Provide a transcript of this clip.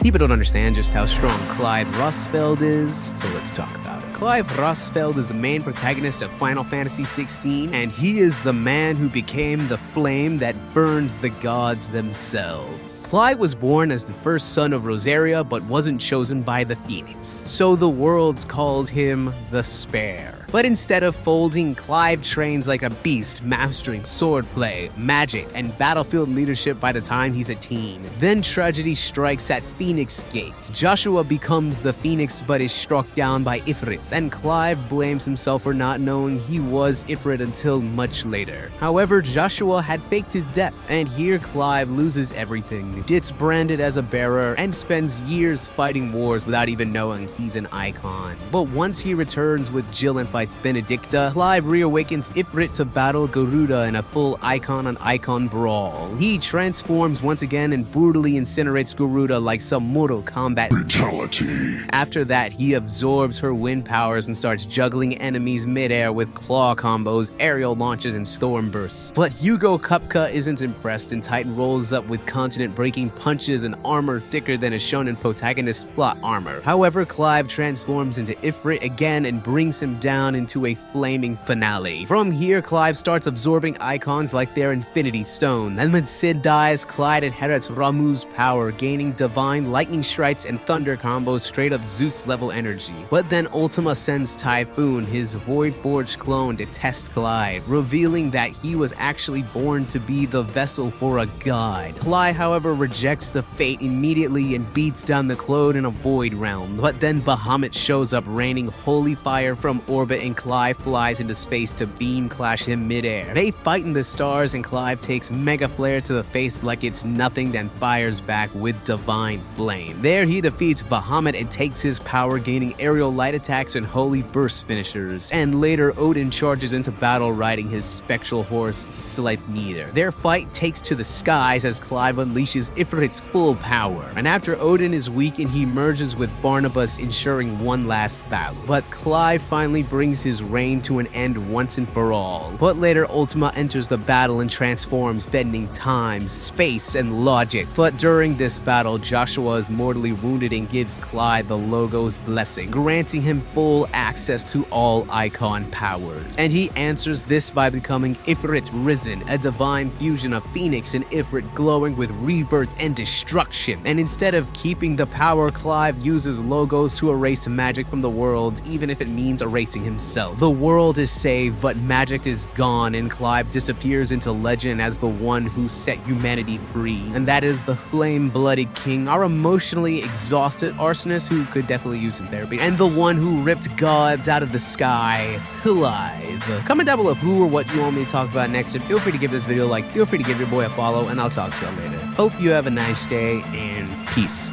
People don't understand just how strong Clive Rosfield is, so let's talk about it. Clive Rosfield is the main protagonist of Final Fantasy XVI, and he is the man who became the flame that burns the gods themselves. Clive was born as the first son of Rosaria, but wasn't chosen by the Phoenix, so the world called him the Spare. But instead of folding, Clive trains like a beast, mastering swordplay, magic, and battlefield leadership by the time he's a teen. Then tragedy strikes at Phoenix Gate. Joshua becomes the Phoenix but is struck down by Ifrit, and Clive blames himself for not knowing he was Ifrit until much later. However, Joshua had faked his death, and here Clive loses everything, gets branded as a bearer, and spends years fighting wars without even knowing he's an icon. But once he returns with Jill and fights Benedicta, Clive reawakens Ifrit to battle Garuda in a full icon-on-icon brawl. He transforms once again and brutally incinerates Garuda like some Mortal Kombat brutality. After that, he absorbs her wind powers and starts juggling enemies mid-air with claw combos, aerial launches, and storm bursts. But Hugo Cʀᴇᴅ isn't impressed, and Titan rolls up with continent-breaking punches and armor thicker than a shonen protagonist's plot armor. However, Clive transforms into Ifrit again and brings him down into a flaming finale. From here, Clive starts absorbing icons like their Infinity Stone, and when Cid dies, Clive inherits Ramuh's power, gaining divine lightning strikes and thunder combos straight up Zeus-level energy. But then Ultima sends Typhoon, his Void-forged clone, to test Clive, revealing that he was actually born to be the vessel for a god. Clive, however, rejects the fate immediately and beats down the clone in a Void realm. But then Bahamut shows up, raining holy fire from orbit, and Clive flies into space to beam clash him midair. They fight in the stars, and Clive takes Mega Flare to the face like it's nothing, then fires back with Divine Flame. There he defeats Bahamut and takes his power, gaining aerial light attacks and holy burst finishers. And later, Odin charges into battle riding his spectral horse Sleipnir. Their fight takes to the skies as Clive unleashes Ifrit's full power. And after Odin is weakened, he merges with Barnabas, ensuring one last battle. But Clive finally brings his reign to an end once and for all. But later, Ultima enters the battle and transforms, bending time, space, and logic. But during this battle, Joshua is mortally wounded and gives Clive the Logo's blessing, granting him full access to all icon powers. And he answers this by becoming Ifrit Risen, a divine fusion of Phoenix and Ifrit glowing with rebirth and destruction. And instead of keeping the power, Clive uses Logos to erase magic from the world, even if it means erasing himself. The world is saved, but magic is gone, and Clive disappears into legend as the one who set humanity free. And that is the flame-blooded king, our emotionally exhausted arsonist who could definitely use some therapy, and the one who ripped gods out of the sky, Clive. Comment down below who or what you want me to talk about next, and feel free to give this video a like, feel free to give your boy a follow, and I'll talk to you later. Hope you have a nice day, and peace.